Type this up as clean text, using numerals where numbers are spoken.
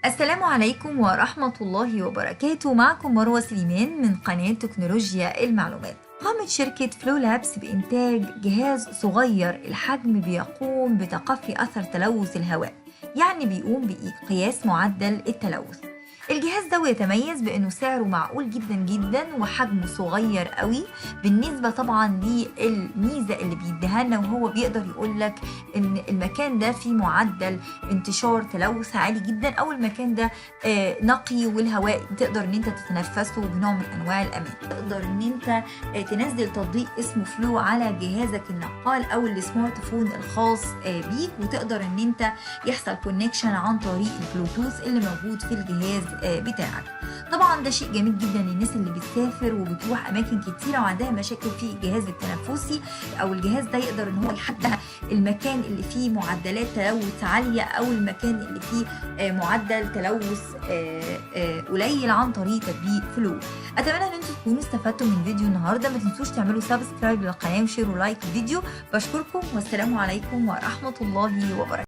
السلام عليكم ورحمة الله وبركاته. معكم مروة سليمان من قناة تكنولوجيا المعلومات. قامت شركة فلو لابس بإنتاج جهاز صغير الحجم بيقوم بتقفي أثر تلوث الهواء، يعني بيقوم بقياس معدل التلوث. الجهاز ده يتميز بأنه سعره معقول جدا جدا وحجمه صغير قوي بالنسبة طبعا للميزة اللي بيديها لنا، وهو بيقدر يقولك ان المكان ده فيه معدل انتشار تلوث عالي جدا، او المكان ده نقي والهواء تقدر ان انت تتنفسه بنوع من انواع الامان. تقدر ان انت تنزل تطبيق اسمه فلو على جهازك النقال او السمارت فون الخاص بيك، وتقدر ان انت يحصل كونكشن عن طريق البلوتوث اللي موجود في الجهاز بتاعك. طبعا ده شيء جميل جدا للناس اللي بتسافر وبتروح اماكن كتيره وعندها مشاكل في الجهاز التنفسي، او الجهاز ده يقدر ان هو يحدد المكان اللي فيه معدلات تلوث عاليه او المكان اللي فيه معدل تلوث قليل عن طريق تطبيق فلو. اتمنى ان انتم تكونوا استفدتوا من فيديو النهارده. ما تنسوش تعملوا سبسكرايب للقناه وشير ولايك الفيديو. بشكركم والسلام عليكم ورحمه الله وبركاته.